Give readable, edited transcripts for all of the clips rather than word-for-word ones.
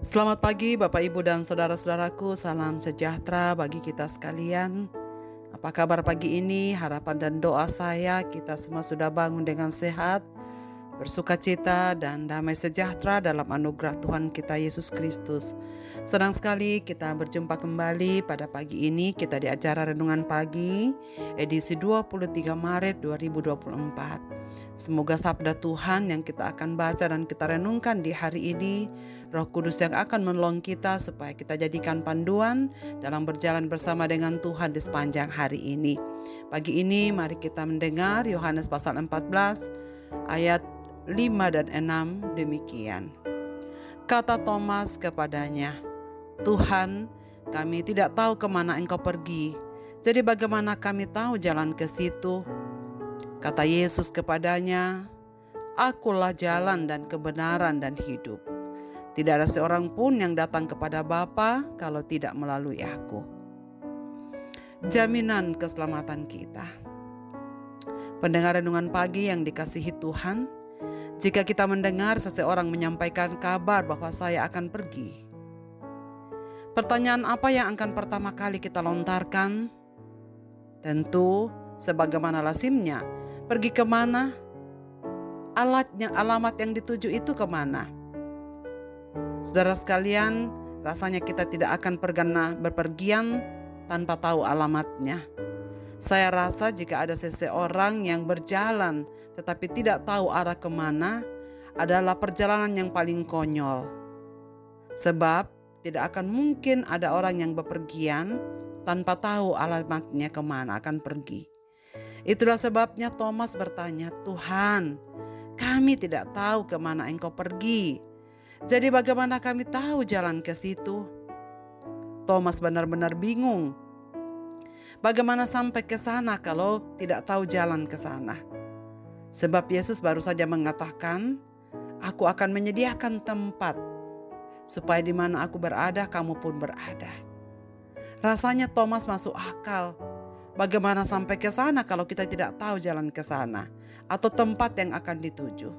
Selamat pagi Bapak Ibu dan saudara-saudaraku, salam sejahtera bagi kita sekalian. Apa kabar pagi ini? Harapan dan doa saya kita semua sudah bangun dengan sehat, bersukacita dan damai sejahtera dalam anugerah Tuhan kita Yesus Kristus. Senang sekali kita berjumpa kembali pada pagi ini. Kita di acara Renungan Pagi edisi 23 Maret 2024. Semoga sabda Tuhan yang kita akan baca dan kita renungkan di hari ini, Roh Kudus yang akan menolong kita supaya kita jadikan panduan dalam berjalan bersama dengan Tuhan di sepanjang hari ini. Pagi ini mari kita mendengar Yohanes pasal 14 ayat 5 dan 6 demikian. Kata Thomas kepadanya, "Tuhan, kami tidak tahu kemana Engkau pergi. Jadi bagaimana kami tahu jalan ke situ?" Kata Yesus kepadanya, "Akulah jalan dan kebenaran dan hidup. Tidak ada seorang pun yang datang kepada Bapa kalau tidak melalui Aku." Jaminan keselamatan kita. Pendengar renungan pagi yang dikasihi Tuhan, jika kita mendengar seseorang menyampaikan kabar bahwa saya akan pergi, pertanyaan apa yang akan pertama kali kita lontarkan? Tentu, sebagaimana lazimnya, pergi kemana? Alamat yang dituju itu kemana? Saudara sekalian, rasanya kita tidak akan pernah berpergian tanpa tahu alamatnya. Saya rasa jika ada seseorang yang berjalan tetapi tidak tahu arah kemana, adalah perjalanan yang paling konyol. Sebab tidak akan mungkin ada orang yang bepergian tanpa tahu alamatnya kemana akan pergi. Itulah sebabnya Thomas bertanya, "Tuhan, kami tidak tahu kemana Engkau pergi. Jadi bagaimana kami tahu jalan ke situ?" Thomas benar-benar bingung. Bagaimana sampai ke sana kalau tidak tahu jalan ke sana? Sebab Yesus baru saja mengatakan, "Aku akan menyediakan tempat supaya di mana Aku berada, kamu pun berada." Rasanya Thomas masuk akal. Bagaimana sampai ke sana kalau kita tidak tahu jalan ke sana atau tempat yang akan dituju?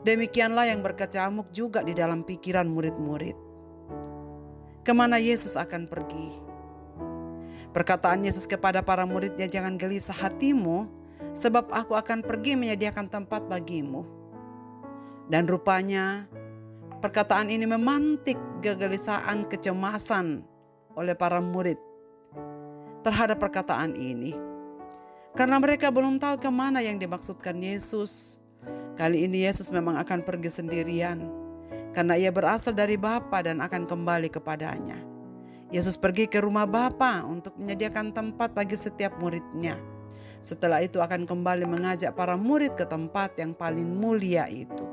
Demikianlah yang berkecamuk juga di dalam pikiran murid-murid. Kemana Yesus akan pergi? Perkataan Yesus kepada para muridnya, "Jangan gelisah hatimu, sebab Aku akan pergi menyediakan tempat bagimu." Dan rupanya perkataan ini memantik kegelisahan, kecemasan oleh para murid terhadap perkataan ini. Karena mereka belum tahu kemana yang dimaksudkan Yesus. Kali ini Yesus memang akan pergi sendirian, karena Ia berasal dari Bapa dan akan kembali kepadanya. Yesus pergi ke rumah Bapa untuk menyediakan tempat bagi setiap muridnya. Setelah itu akan kembali mengajak para murid ke tempat yang paling mulia itu.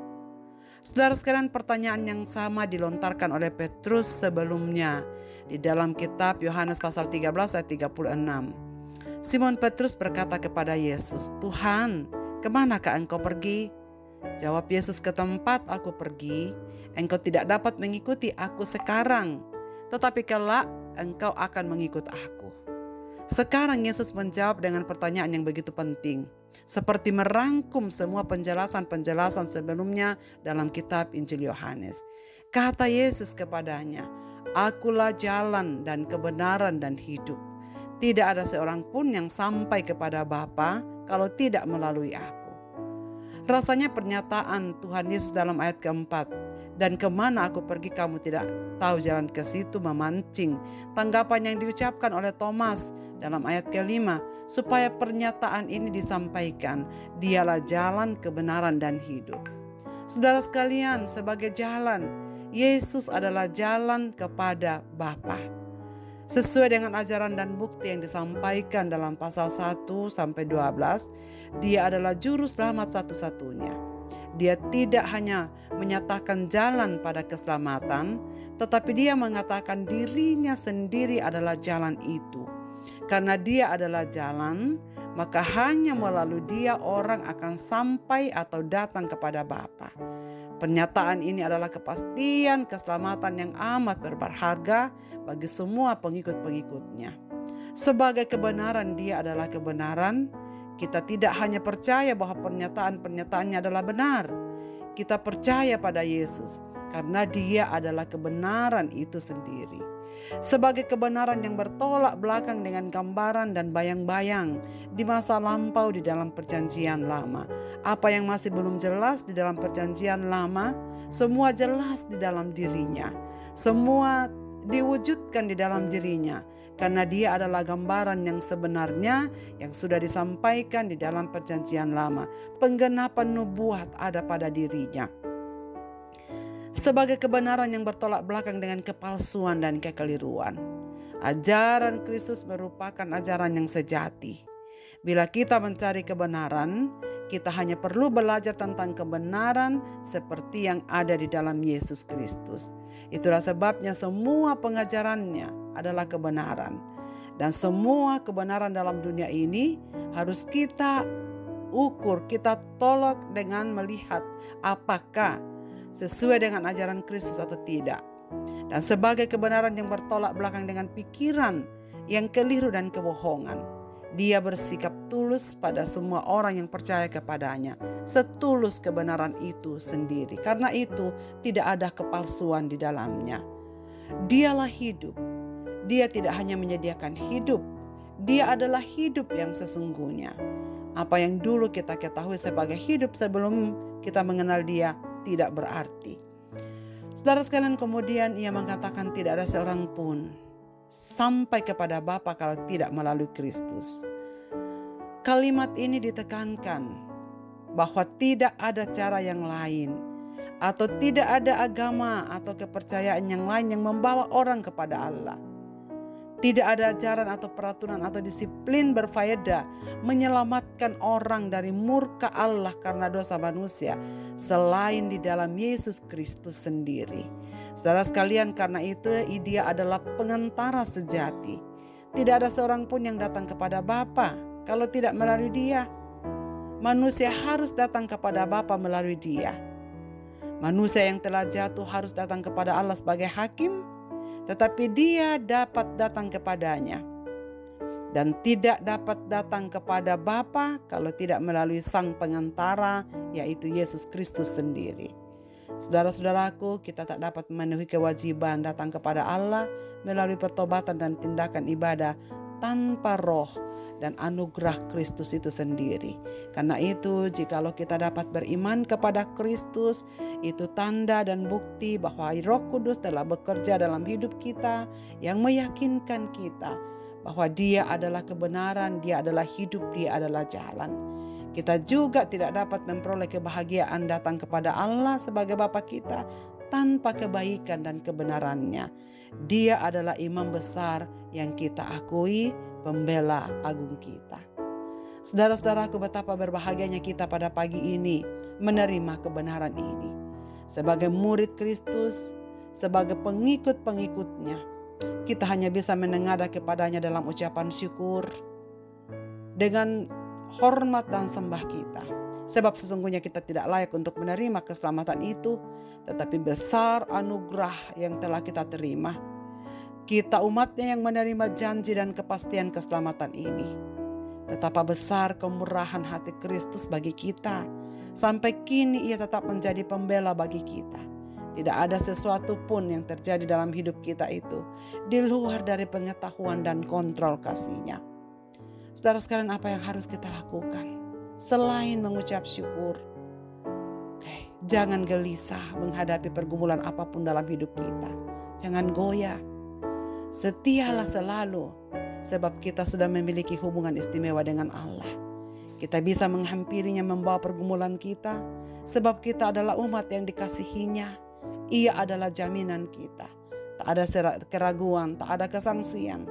Saudara sekalian, pertanyaan yang sama dilontarkan oleh Petrus sebelumnya di dalam kitab Yohanes pasal 13 ayat 36. Simon Petrus berkata kepada Yesus, "Tuhan, kemanakah Engkau pergi?" Jawab Yesus, "Ke tempat Aku pergi, engkau tidak dapat mengikuti Aku sekarang, tetapi kelak engkau akan mengikut Aku." Sekarang Yesus menjawab dengan pertanyaan yang begitu penting, seperti merangkum semua penjelasan-penjelasan sebelumnya dalam kitab Injil Yohanes. Kata Yesus kepadanya, "Akulah jalan dan kebenaran dan hidup. Tidak ada seorang pun yang sampai kepada Bapa kalau tidak melalui Aku." Rasanya pernyataan Tuhan Yesus dalam ayat keempat, "Dan kemana Aku pergi kamu tidak tahu jalan ke situ," memancing tanggapan yang diucapkan oleh Thomas dalam ayat kelima, supaya pernyataan ini disampaikan, Dialah jalan, kebenaran, dan hidup. Saudara sekalian, sebagai jalan, Yesus adalah jalan kepada Bapa. Sesuai dengan ajaran dan bukti yang disampaikan dalam pasal 1 sampai 12, Dia adalah juru selamat satu-satunya. Dia tidak hanya menyatakan jalan pada keselamatan, tetapi Dia mengatakan dirinya sendiri adalah jalan itu. Karena Dia adalah jalan, maka hanya melalui Dia orang akan sampai atau datang kepada Bapa. Pernyataan ini adalah kepastian keselamatan yang amat berharga bagi semua pengikut-pengikutnya. Sebagai kebenaran, Dia adalah kebenaran. Kita tidak hanya percaya bahwa pernyataan-pernyataannya adalah benar. Kita percaya pada Yesus. karena Dia adalah kebenaran itu sendiri. Sebagai kebenaran yang bertolak belakang dengan gambaran dan bayang-bayang di masa lampau di dalam perjanjian lama. Apa yang masih belum jelas di dalam perjanjian lama, semua jelas di dalam dirinya. Semua diwujudkan di dalam dirinya, karena Dia adalah gambaran yang sebenarnya yang sudah disampaikan di dalam perjanjian lama. Penggenapan nubuat ada pada dirinya. Sebagai kebenaran yang bertolak belakang dengan kepalsuan dan kekeliruan. Ajaran Kristus merupakan ajaran yang sejati. Bila kita mencari kebenaran, kita hanya perlu belajar tentang kebenaran seperti yang ada di dalam Yesus Kristus. Itulah sebabnya semua pengajarannya adalah kebenaran. Dan semua kebenaran dalam dunia ini harus kita ukur, kita tolak dengan melihat apakah sesuai dengan ajaran Kristus atau tidak. Dan sebagai kebenaran yang bertolak belakang dengan pikiran yang keliru dan kebohongan, Dia bersikap tulus pada semua orang yang percaya kepadanya, setulus kebenaran itu sendiri. Karena itu tidak ada kepalsuan di dalamnya. Dialah hidup. Dia tidak hanya menyediakan hidup, Dia adalah hidup yang sesungguhnya. Apa yang dulu kita ketahui sebagai hidup sebelum kita mengenal Dia tidak berarti. Saudara sekalian, kemudian Ia mengatakan tidak ada seorang pun sampai kepada Bapa kalau tidak melalui Kristus. Kalimat ini ditekankan bahwa tidak ada cara yang lain atau tidak ada agama atau kepercayaan yang lain yang membawa orang kepada Allah. Tidak ada ajaran atau peraturan atau disiplin berfaedah menyelamatkan orang dari murka Allah karena dosa manusia selain di dalam Yesus Kristus sendiri. Saudara sekalian, karena itu Dia adalah pengantara sejati. Tidak ada seorang pun yang datang kepada Bapa kalau tidak melalui Dia. Manusia harus datang kepada Bapa melalui Dia. Manusia yang telah jatuh harus datang kepada Allah sebagai hakim, tetapi Dia dapat datang kepadanya dan tidak dapat datang kepada Bapa kalau tidak melalui Sang Pengantara, yaitu Yesus Kristus sendiri. Saudara-saudaraku, kita tak dapat memenuhi kewajiban datang kepada Allah melalui pertobatan dan tindakan ibadah tanpa roh dan anugerah Kristus itu sendiri. Karena itu, jikalau kita dapat beriman kepada Kristus, itu tanda dan bukti bahwa Roh Kudus telah bekerja dalam hidup kita yang meyakinkan kita bahwa Dia adalah kebenaran, Dia adalah hidup, Dia adalah jalan. Kita juga tidak dapat memperoleh kebahagiaan datang kepada Allah sebagai Bapa kita tanpa kebaikan dan kebenarannya. Dia adalah imam besar yang kita akui, pembela agung kita. Saudara-saudaraku, betapa berbahagianya kita pada pagi ini menerima kebenaran ini. Sebagai murid Kristus, sebagai pengikut-pengikutnya, kita hanya bisa menengadah kepadanya dalam ucapan syukur dengan hormat dan sembah kita. Sebab sesungguhnya kita tidak layak untuk menerima keselamatan itu, tetapi besar anugerah yang telah kita terima. Kita umatnya yang menerima janji dan kepastian keselamatan ini. Betapa besar kemurahan hati Kristus bagi kita. Sampai kini Ia tetap menjadi pembela bagi kita. Tidak ada sesuatu pun yang terjadi dalam hidup kita itu di luar dari pengetahuan dan kontrol kasih-Nya. Saudara sekalian, apa yang harus kita lakukan selain mengucap syukur? Jangan gelisah menghadapi pergumulan apapun dalam hidup kita. Jangan goyah. Setialah selalu, sebab kita sudah memiliki hubungan istimewa dengan Allah. Kita bisa menghampirinya membawa pergumulan kita, sebab kita adalah umat yang dikasihinya. Ia adalah jaminan kita. Tak ada keraguan, tak ada kesangsian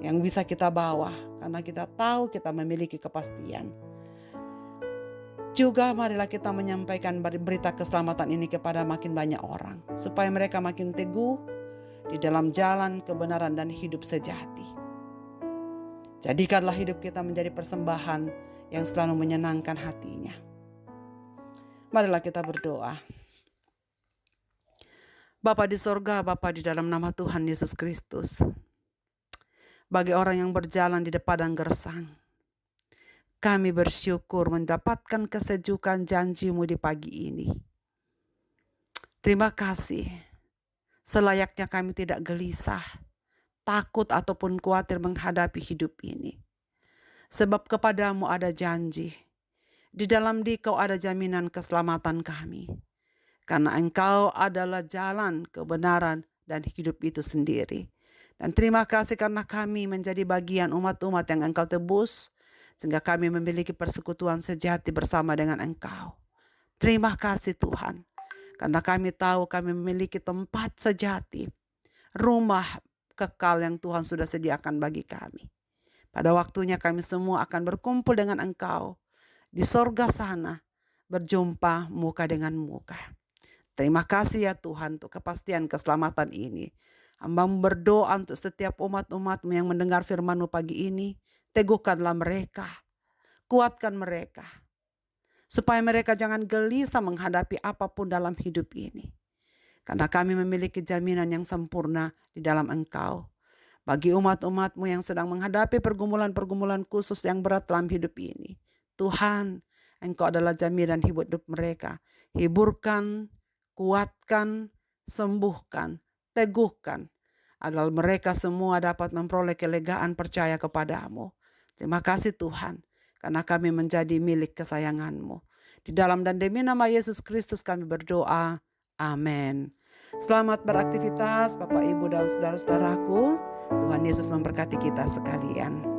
yang bisa kita bawa, karena kita tahu kita memiliki kepastian. Juga marilah kita menyampaikan berita keselamatan ini kepada makin banyak orang, supaya mereka makin teguh di dalam jalan kebenaran dan hidup sejati. Jadikanlah hidup kita menjadi persembahan yang selalu menyenangkan hati-Nya. Marilah kita berdoa. Bapa di sorga, Bapa di dalam nama Tuhan Yesus Kristus, bagi orang yang berjalan di padang gersang, kami bersyukur mendapatkan kesejukan janji-Mu di pagi ini. Terima kasih. Selayaknya kami tidak gelisah, takut ataupun khawatir menghadapi hidup ini. Sebab kepadamu ada janji. Di dalam Dikau ada jaminan keselamatan kami. Karena Engkau adalah jalan, kebenaran, dan hidup itu sendiri. Dan terima kasih karena kami menjadi bagian umat-umat yang Engkau tebus, sehingga kami memiliki persekutuan sejati bersama dengan Engkau. Terima kasih Tuhan, karena kami tahu kami memiliki tempat sejati, rumah kekal yang Tuhan sudah sediakan bagi kami. Pada waktunya kami semua akan berkumpul dengan Engkau di sorga sana, berjumpa muka dengan muka. Terima kasih ya Tuhan untuk kepastian keselamatan ini. Hamba berdoa untuk setiap umat-umat-Mu yang mendengar firman-Mu pagi ini. Teguhkanlah mereka, kuatkan mereka, supaya mereka jangan gelisah menghadapi apapun dalam hidup ini. Karena kami memiliki jaminan yang sempurna di dalam Engkau. Bagi umat-umat-Mu yang sedang menghadapi pergumulan-pergumulan khusus yang berat dalam hidup ini, Tuhan, Engkau adalah jaminan hidup mereka. Hiburkan, kuatkan, sembuhkan, teguhkan, agar mereka semua dapat memperoleh kelegaan percaya kepadamu. Terima kasih Tuhan, karena kami menjadi milik kesayangan-Mu. Di dalam dan demi nama Yesus Kristus kami berdoa. Amin. Selamat beraktivitas Bapak, Ibu, dan saudara-saudaraku. Tuhan Yesus memberkati kita sekalian.